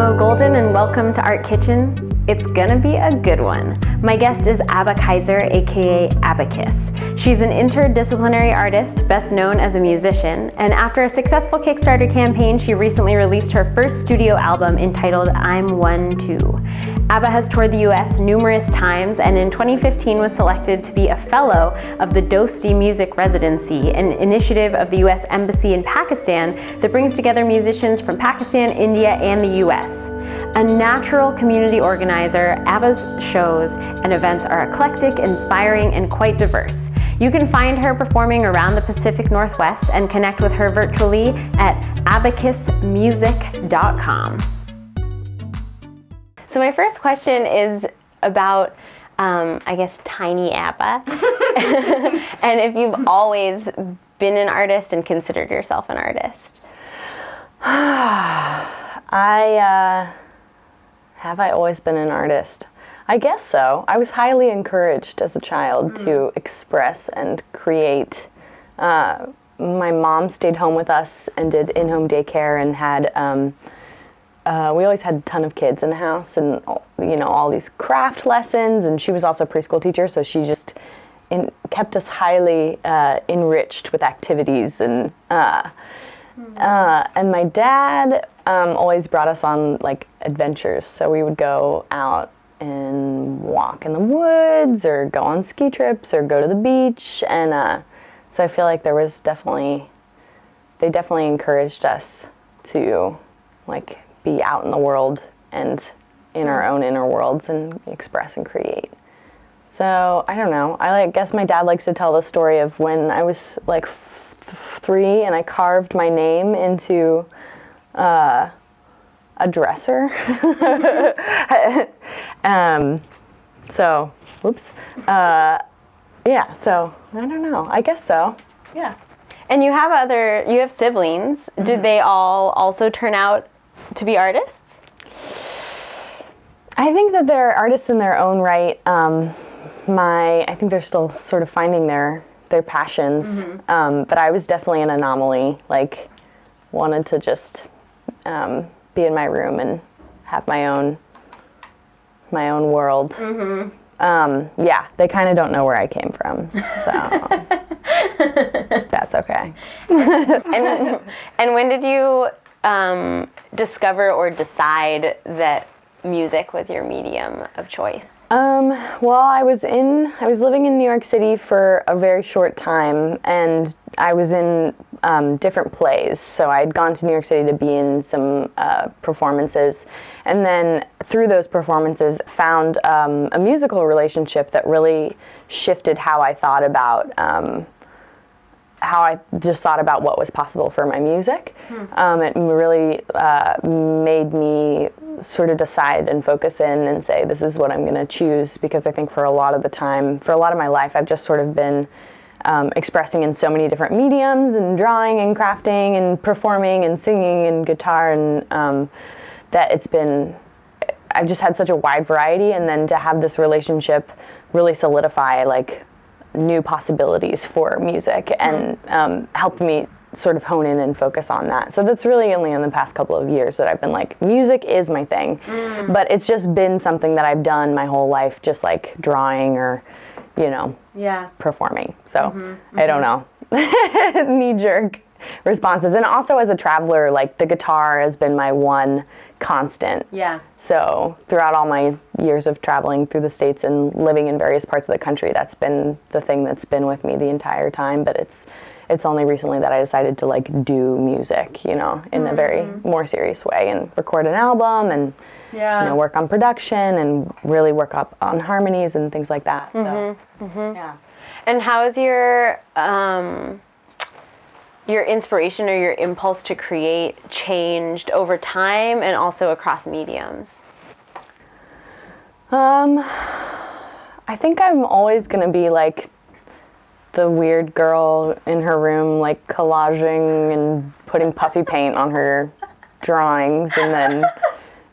Hello Golden and welcome to Art Kitchen. It's gonna be a good one. My guest is Abba Kiser, aka Abacus. She's an interdisciplinary artist, best known as a musician, and after a successful Kickstarter campaign, she recently released her first studio album entitled I'm One Too. Abba has toured the US numerous times and in 2015 was selected to be a fellow of the Dosti Music Residency, an initiative of the US Embassy in Pakistan that brings together musicians from Pakistan, India, and the US. A natural community organizer, Abba's shows and events are eclectic, inspiring, and quite diverse. You can find her performing around the Pacific Northwest and connect with her virtually at abacusmusic.com. So my first question is about, tiny Abba. And if you've always been an artist and considered yourself an artist. Have I always been an artist? I guess so. I was highly encouraged as a child to express and create. My mom stayed home with us and did in-home daycare and had, we always had a ton of kids in the house and, all these craft lessons, and she was also a preschool teacher, so she just kept us highly enriched with activities and my dad always brought us on adventures, so we would go out and walk in the woods or go on ski trips or go to the beach, and so I feel like they definitely encouraged us to be out in the world and in our own inner worlds and express and create. So I don't know, I guess my dad likes to tell the story of when I was 3 and I carved my name into a dresser. So, whoops. So I don't know. I guess so. Yeah. And you have siblings. Mm-hmm. Did they all also turn out to be artists? I think that they're artists in their own right. I think they're still sort of finding their passions, but I was definitely an anomaly, wanted to just be in my room and have my own world. They kind of don't know where I came from, so that's okay. And when did you discover or decide that music was your medium of choice? Well, I was living in New York City for a very short time, and I was in different plays. So I'd gone to New York City to be in some performances, and then through those performances found a musical relationship that really shifted how I thought about what was possible for my music. It really made me sort of decide and focus in and say, this is what I'm going to choose, because I think for a lot of my life, I've just sort of been expressing in so many different mediums and drawing and crafting and performing and singing and guitar, and that I've just had such a wide variety, and then to have this relationship really solidify new possibilities for music and helped me sort of hone in and focus on that. So that's really only in the past couple of years that I've been music is my thing. But it's just been something that I've done my whole life, just drawing or, performing. So I don't know. Knee-jerk responses. And also as a traveler, the guitar has been my one constant. Yeah. So throughout all my years of traveling through the States and living in various parts of the country, that's been the thing that's been with me the entire time. But it's only recently that I decided to do music, in a very more serious way, and record an album and work on production and really work up on harmonies and things like that. So yeah. And how is your inspiration or your impulse to create changed over time and also across mediums? I think I'm always going to be the weird girl in her room, collaging and putting puffy paint on her drawings, and then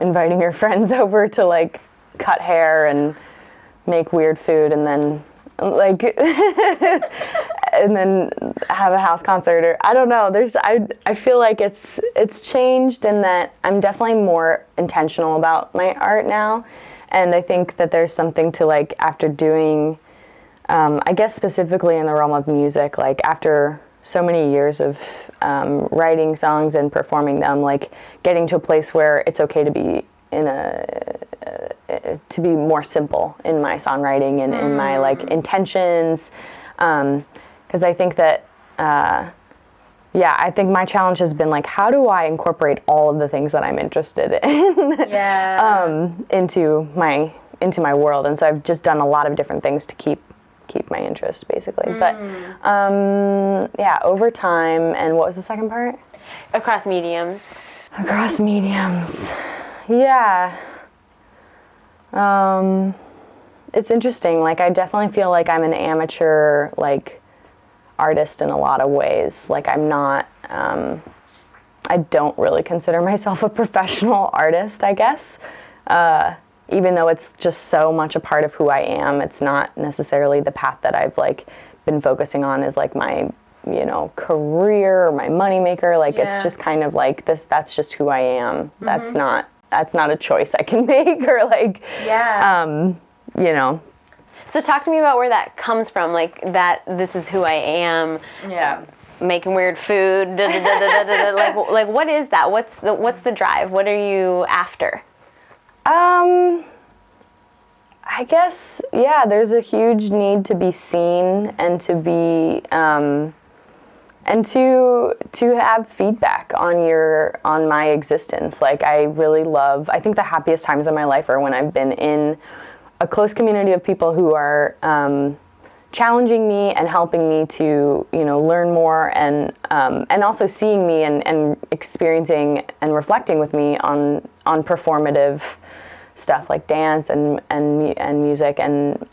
inviting her friends over to cut hair and make weird food, and then have a house concert, or I don't know. I feel like it's changed in that I'm definitely more intentional about my art now, and I think that there's something to like after doing, I guess specifically in the realm of music, like after so many years of writing songs and performing them, like getting to a place where it's okay to be to be more simple in my songwriting and in my like intentions, because I think that I think my challenge has been like, how do I incorporate all of the things that I'm interested in into my world? And so I've just done a lot of different things to keep my interest, basically. But over time. And what was the second part? Across mediums. Across mediums. Yeah. It's interesting. Like, I definitely feel like I'm an amateur, like, artist in a lot of ways. Like, I'm not, I don't really consider myself a professional artist, I guess. Even though it's just so much a part of who I am, it's not necessarily the path that I've, like, been focusing on as, like, my, career or my moneymaker. Like, it's just kind of like this, that's just who I am. That's not a choice I can make, or like, So talk to me about where that comes from, like that this is who I am. Yeah. Making weird food. Like what is that? What's the drive? What are you after? I guess, there's a huge need to be seen and to be, and to have feedback on my existence. Like, I think the happiest times of my life are when I've been in a close community of people who are challenging me and helping me to, learn more, and also seeing me and experiencing and reflecting with me on performative stuff like dance and music. And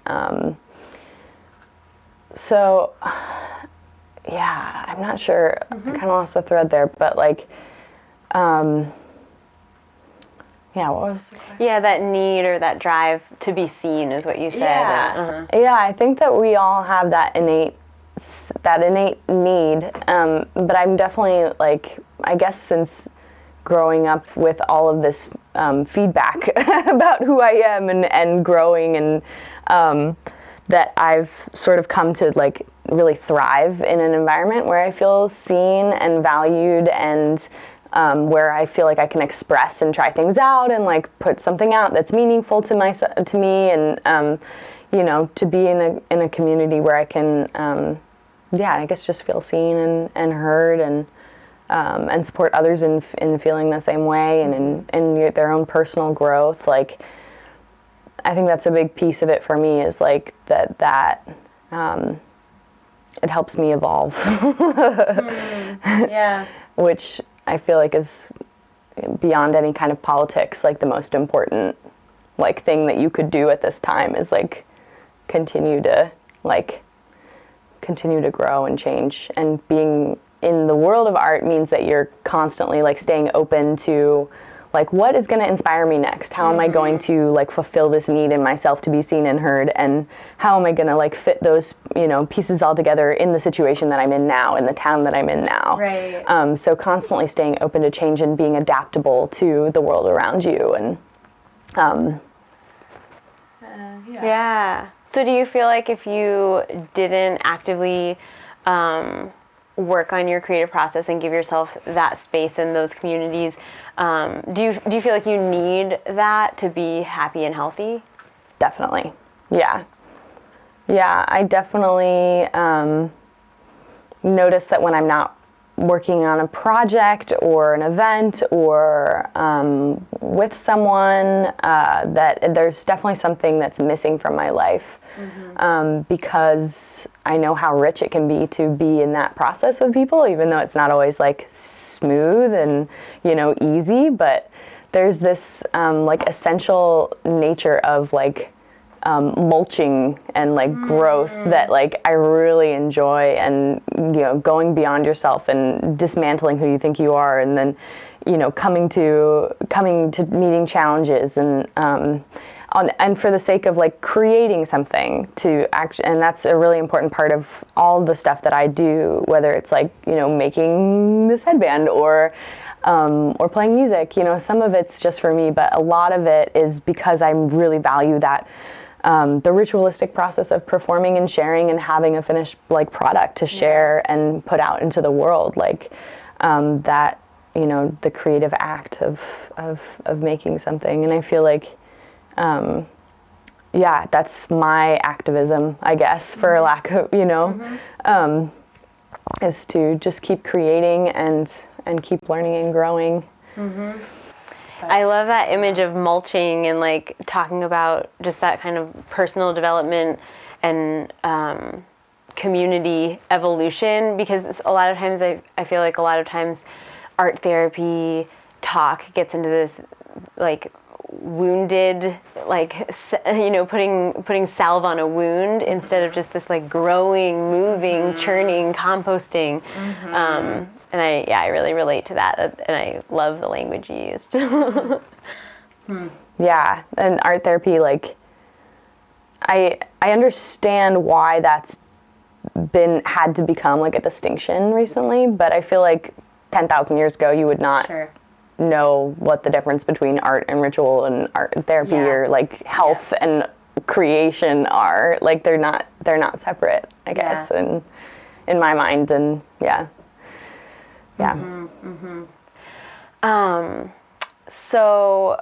so I'm not sure. I kind of lost the thread there, but like, what was the question? Yeah, that need or that drive to be seen is what you said. Yeah, I think that we all have that innate need, but I'm definitely, like, I guess since growing up with all of this feedback about who I am and growing, and that I've sort of come to, like, really thrive in an environment where I feel seen and valued, and where I feel like I can express and try things out and, like, put something out that's meaningful to me, and to be in a community where I can I guess just feel seen and heard, and support others in feeling the same way, and in their own personal growth. Like, I think that's a big piece of it for me, is like that it helps me evolve. Which I feel like is beyond any kind of politics, like the most important, like, thing that you could do at this time is, like, continue to grow and change. And being in the world of art means that you're constantly, like, staying open to, like, what is going to inspire me next? How am I going to, like, fulfill this need in myself to be seen and heard? And how am I going to, like, fit those, pieces all together in the situation that I'm in now, in the town that I'm in now? Right. So constantly staying open to change and being adaptable to the world around you. And, So do you feel like if you didn't actively work on your creative process and give yourself that space in those communities, do you feel like you need that to be happy and healthy? Definitely. Yeah, I definitely notice that when I'm not working on a project or an event or with someone, that there's definitely something that's missing from my life. Because I know how rich it can be to be in that process with people, even though it's not always, like, smooth and, easy. But there's this, like, essential nature of, like, mulching and, like, growth that, like, I really enjoy, and, going beyond yourself and dismantling who you think you are, and then, coming to meeting challenges, and and for the sake of like creating something to act, and that's a really important part of all the stuff that I do, whether it's like, you know, making this headband or playing music. You know, some of it's just for me, but a lot of it is because I really value that the ritualistic process of performing and sharing and having a finished like product to share and put out into the world, like that, you know, the creative act of making something. And I feel like yeah, that's my activism, I guess, for lack of, you know, is to just keep creating and keep learning and growing. I love that image of mulching and like talking about just that kind of personal development and community evolution, because a lot of times I feel like a lot of times art therapy talk gets into this like wounded, like, you know, putting salve on a wound instead of just this like growing, moving, churning, composting. And I really relate to that, and I love the language you used. Yeah, and art therapy, like, I understand why that's had to become like a distinction recently, but I feel like 10,000 years ago you would not know what the difference between art and ritual and art and therapy or like health and creation are. Like they're not separate, I guess, and in my mind. And so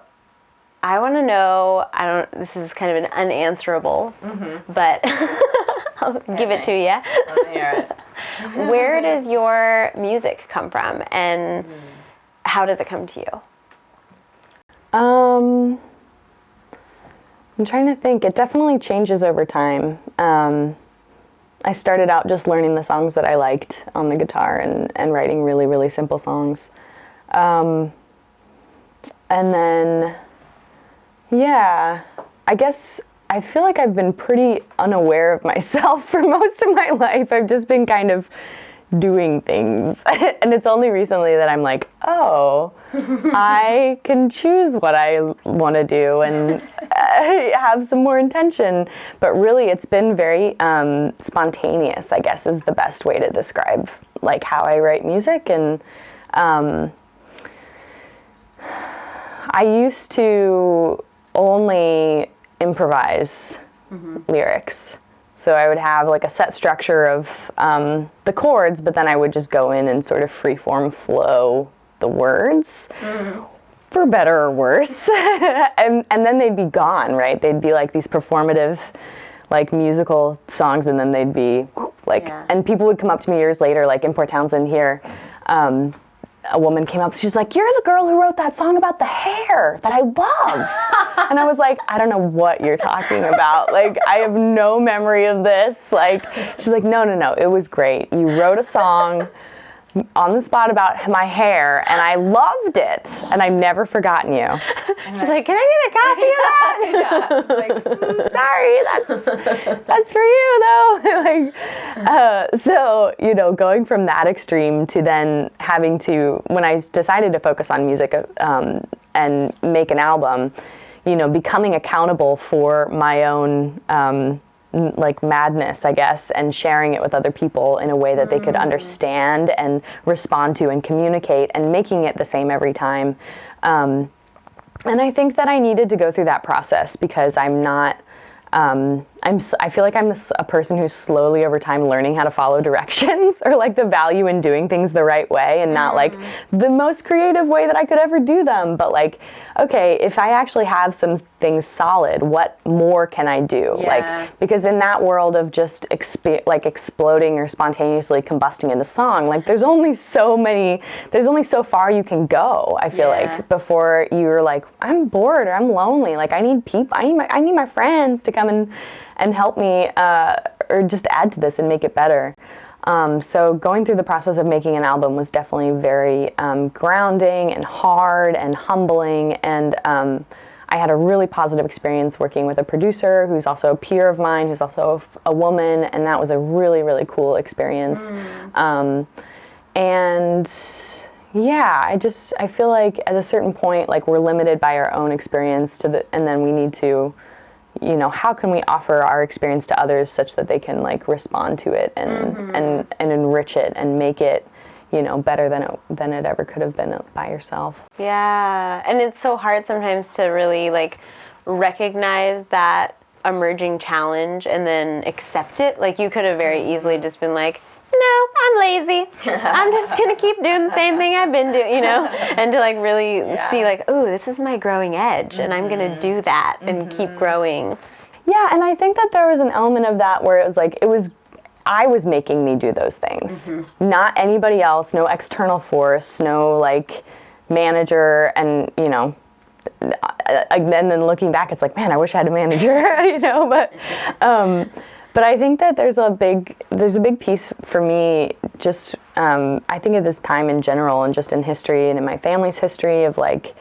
I want to know, this is kind of an unanswerable, but I'll give it to you. Let's hear it. Where does your music come from, and how does it come to you? I'm trying to think. It definitely changes over time. I started out just learning the songs that I liked on the guitar and writing really, really simple songs. And then, I guess I feel like I've been pretty unaware of myself for most of my life. I've just been kind of doing things. And it's only recently that I'm like, oh, I can choose what I want to do and have some more intention. But really, it's been very spontaneous, I guess, is the best way to describe like how I write music. And I used to only improvise lyrics. So I would have like a set structure of the chords, but then I would just go in and sort of freeform flow the words, for better or worse. and then they'd be gone, right? They'd be like these performative, like musical songs, and then they'd be like, and people would come up to me years later, like in Port Townsend here, a woman came up, she's like, "You're the girl who wrote that song about the hair that I love." And I was like, "I don't know what you're talking about. Like, I have no memory of this." Like, she's like, No, it was great. You wrote a song on the spot about my hair, and I loved it, and I've never forgotten you." She's like, "Can I get a copy of that?" Like, sorry, that's for you though. Like, so, you know, going from that extreme to then having to, when I decided to focus on music and make an album, you know, becoming accountable for my own like madness, I guess, and sharing it with other people in a way that they could understand and respond to and communicate, and making it the same every time. And I think that I needed to go through that process because I'm not, I feel like I'm a person who's slowly over time learning how to follow directions, or like the value in doing things the right way and not like the most creative way that I could ever do them, but like, okay, if I actually have some things solid, what more can I do? Like, because in that world of just exploding or spontaneously combusting into song, like there's only so far you can go, I feel like, before you're like, I'm bored or I'm lonely, like I need people, I need my friends to come and help me or just add to this and make it better. So going through the process of making an album was definitely very grounding and hard and humbling, and I had a really positive experience working with a producer who's also a peer of mine, who's also a woman, and that was a really, really cool experience. And Yeah, I feel like at a certain point, like we're limited by our own experience and then we need to, how can we offer our experience to others such that they can like respond to it and enrich it and make it, better than it ever could have been by yourself. Yeah, and it's so hard sometimes to really like recognize that emerging challenge and then accept it. Like you could have very easily just been like, no, I'm lazy. I'm just going to keep doing the same thing I've been doing, and to like really see like, oh, this is my growing edge and I'm going to do that and keep growing. Yeah, and I think that there was an element of that where it was like, I was making me do those things, not anybody else, no external force, no like manager, and, and then looking back, it's like, man, I wish I had a manager, but I think that there's a big piece for me, just I think of this time in general and just in history and in my family's history of like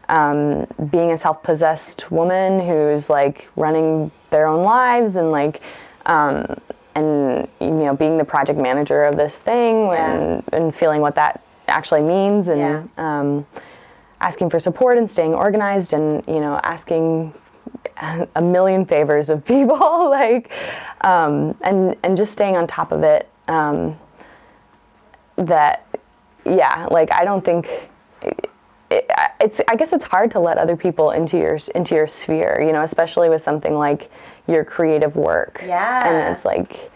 being a self-possessed woman who's like running their own lives and like being the project manager of this thing and feeling what that actually means and asking for support and staying organized and asking a million favors of people, like, and just staying on top of it. I don't think I guess it's hard to let other people into your sphere, especially with something like your creative work. Yeah. And it's like,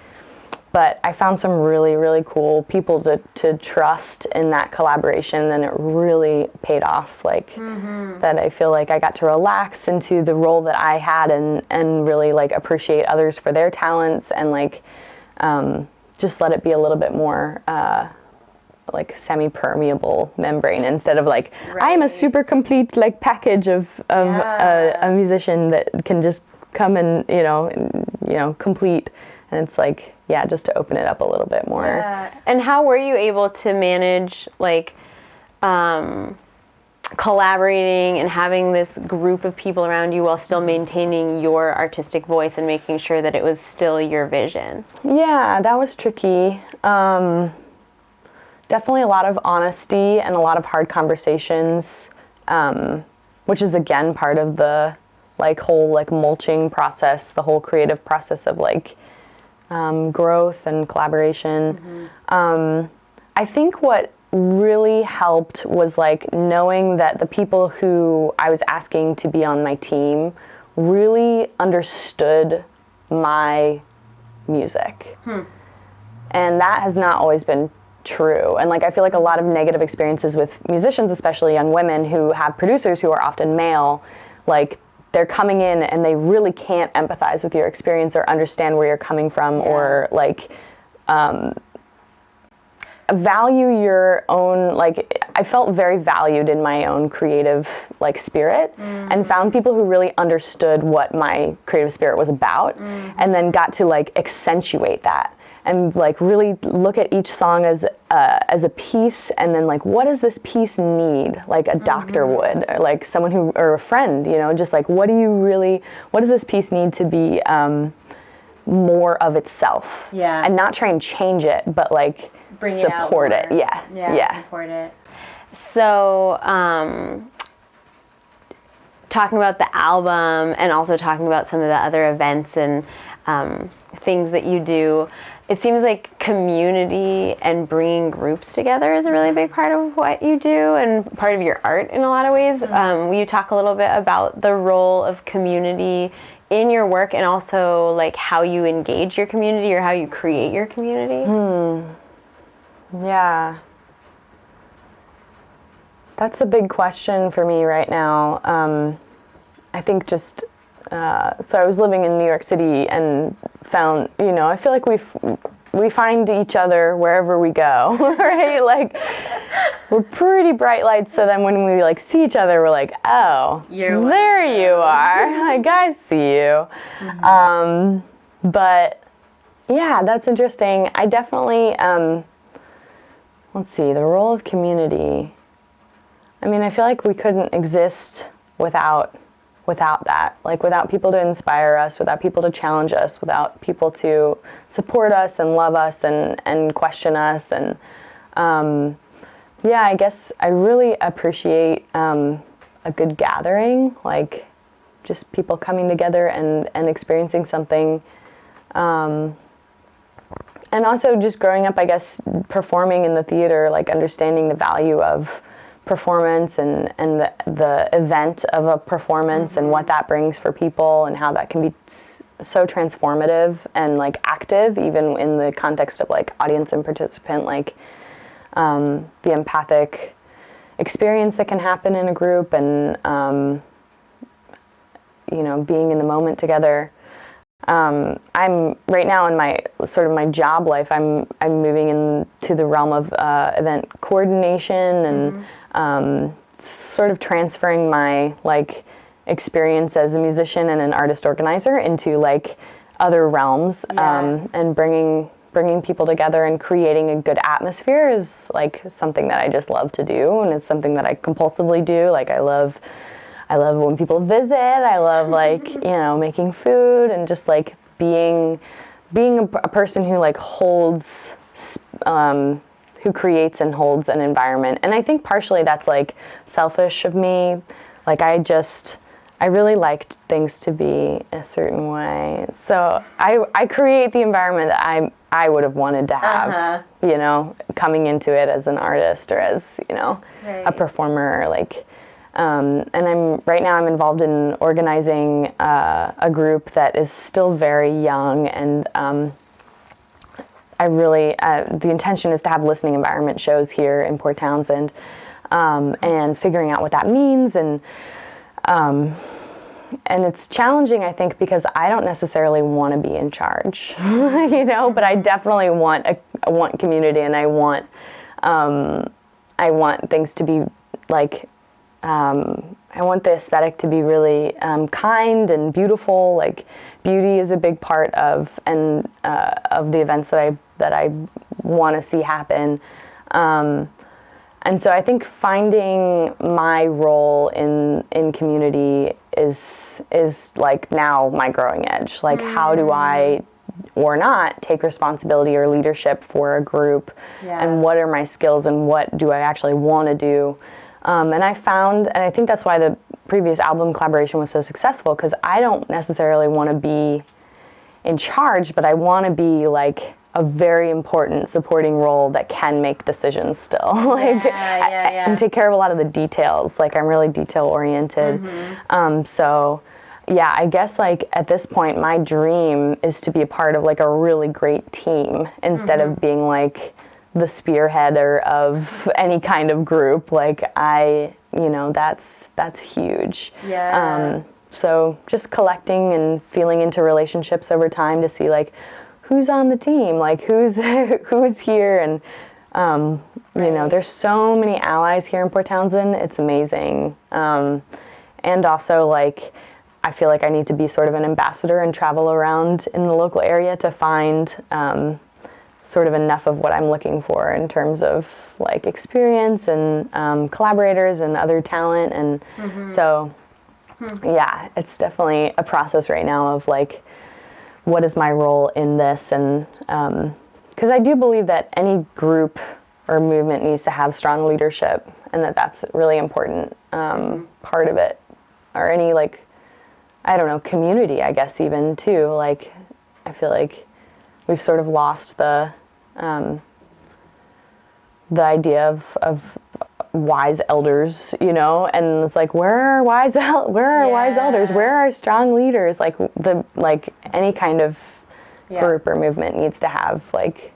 but I found some really, really cool people to trust in that collaboration, and it really paid off. Like that, I feel like I got to relax into the role that I had, and really like appreciate others for their talents, and like just let it be a little bit more like semi-permeable membrane instead of like I am a super complete like package of a musician that can just come and complete. And it's like, just to open it up a little bit more. Yeah. And how were you able to manage, like, collaborating and having this group of people around you while still maintaining your artistic voice and making sure that it was still your vision? Yeah, that was tricky. Definitely a lot of honesty and a lot of hard conversations, which is, again, part of the, like, whole, like, mulching process, the whole creative process of, like, growth and collaboration. I think what really helped was like knowing that the people who I was asking to be on my team really understood my music. And that has not always been true. And like I feel like a lot of negative experiences with musicians, especially young women who have producers who are often male, like they're coming in and they really can't empathize with your experience or understand where you're coming from, or like value your own, like I felt very valued in my own creative like spirit, and found people who really understood what my creative spirit was about, and then got to like accentuate that and like really look at each song as a piece, and then like what does this piece need, like a doctor would, or like someone who, or a friend, just like what does this piece need to be more of itself, and not try and change it, but like bring support it, support it. So talking about the album and also talking about some of the other events and things that you do, it seems like community and bringing groups together is a really big part of what you do and part of your art in a lot of ways. Will you talk a little bit about the role of community in your work, and also like how you engage your community or how you create your community? Yeah. That's a big question for me right now. I think just, so I was living in New York City and found, I feel like we find each other wherever we go, right? Like, we're pretty bright lights, so then when we like see each other, we're like, oh, there you are. Like, I see you. But yeah, that's interesting. I definitely, let's see, the role of community. I mean, I feel like we couldn't exist without that, like without people to inspire us, without people to challenge us, without people to support us and love us and question us. And Yeah, I guess I really appreciate a good gathering, like just people coming together and experiencing something. And also just growing up, I guess, performing in the theater, like understanding the value of performance and the event of a performance and what that brings for people and how that can be so transformative and like active, even in the context of like audience and participant, like the empathic experience that can happen in a group and, being in the moment together. I'm right now in my sort of my job life. I'm moving into the realm of event coordination and sort of transferring my like experience as a musician and an artist organizer into like other realms and bringing people together and creating a good atmosphere is like something that I just love to do, and it's something that I compulsively do. Like I love when people visit. I love like, making food and just like being a person who like holds, who creates and holds an environment. And I think partially that's like selfish of me. Like I really liked things to be a certain way. So I create the environment that I would have wanted to have, coming into it as an artist or as, a performer, like. And right now I'm involved in organizing a group that is still very young, and I really the intention is to have listening environment shows here in Port Townsend, and figuring out what that means, and it's challenging, I think, because I don't necessarily want to be in charge, but I definitely want community, and I want things to be like. I want the aesthetic to be really kind and beautiful. Like beauty is a big part of the events that I want to see happen. And so I think finding my role in community is like now my growing edge. Like how do I or not take responsibility or leadership for a group, and what are my skills and what do I actually want to do? And I found, and I think that's why the previous album collaboration was so successful, because I don't necessarily want to be in charge, but I want to be like a very important supporting role that can make decisions still. And take care of a lot of the details. Like I'm really detail oriented. So yeah, I guess like at this point, my dream is to be a part of like a really great team instead of being like the spearheader of any kind of group. Like that's huge. So just collecting and feeling into relationships over time to see like who's on the team, like who's here, and there's so many allies here in Port Townsend. It's amazing. And also like I feel like I need to be sort of an ambassador and travel around in the local area to find sort of enough of what I'm looking for in terms of like experience and collaborators and other talent. And so, yeah, it's definitely a process right now of like, what is my role in this? And because I do believe that any group or movement needs to have strong leadership, and that's a really important part of it. Or any like, I don't know, community, I guess, even too. Like, I feel like we've sort of lost the idea of wise elders, and it's like, where are wise elders? Where are strong leaders? Like any kind of group or movement needs to have like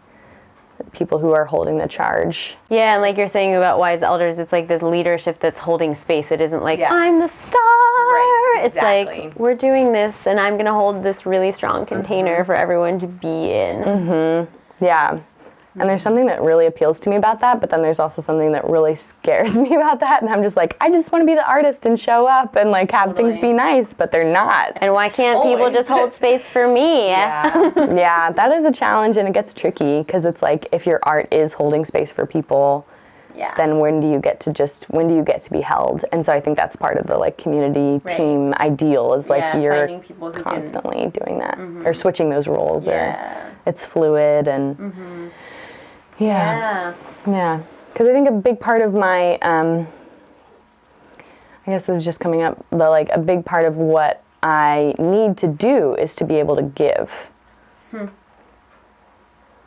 people who are holding the charge. Yeah, and like you're saying about wise elders, it's like this leadership that's holding space. It isn't like, I'm the star. Right, exactly. It's like, we're doing this, and I'm going to hold this really strong container for everyone to be in. Yeah. And there's something that really appeals to me about that, but then there's also something that really scares me about that, and I'm just like, I just want to be the artist and show up and like have things be nice, but they're not. And why can't people just hold space for me? Yeah, that is a challenge, and it gets tricky because it's like, if your art is holding space for people, then when do you get to be held? And so I think that's part of the like community team ideal is like you're constantly doing that or switching those roles, or it's fluid and yeah. because I think a big part of my, I guess this is just coming up, but like a big part of what I need to do is to be able to give.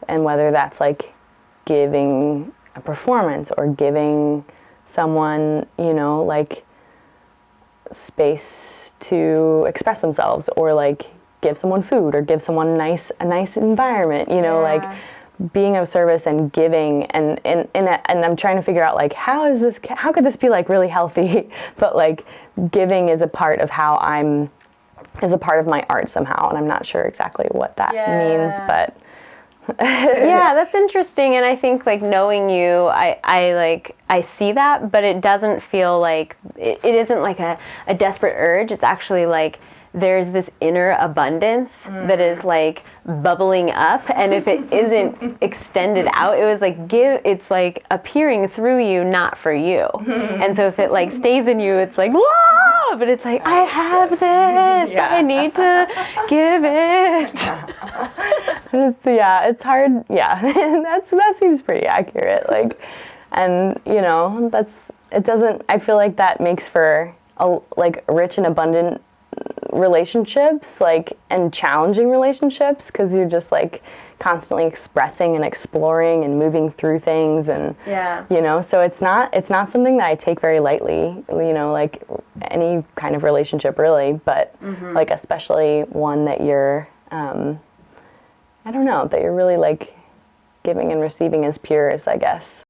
And whether that's like giving a performance or giving someone, you know, like space to express themselves, or like give someone food, or give someone a nice environment, you know, like being of service and giving, and I'm trying to figure out like how could this be like really healthy, but like giving is a part of is a part of my art somehow, and I'm not sure exactly what that means, but yeah, that's interesting. And I think like knowing you, I see that, but it doesn't feel like it isn't like a desperate urge. It's actually like there's this inner abundance that is like bubbling up, and if it isn't extended out, it was like it's like appearing through you, not for you. And so if it like stays in you, it's like whoa, but it's like I have this, I need to give it. It's hard. That seems pretty accurate. Like, and you know, I feel like that makes for like rich and abundant relationships, like, and challenging relationships, because you're just like constantly expressing and exploring and moving through things, and you know, so it's not something that I take very lightly, you know, like any kind of relationship really, but like especially one that you're I don't know, that you're really like giving and receiving as pure as, I guess.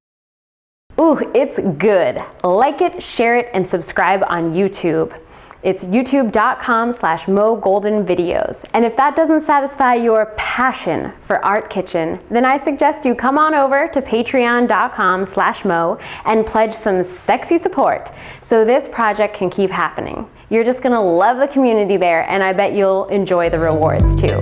Ooh, it's good. Like it, share it, and subscribe on YouTube. It's youtube.com/MoGoldenVideos. And if that doesn't satisfy your passion for Art Kitchen, then I suggest you come on over to patreon.com/Mo and pledge some sexy support so this project can keep happening. You're just gonna love the community there, and I bet you'll enjoy the rewards too.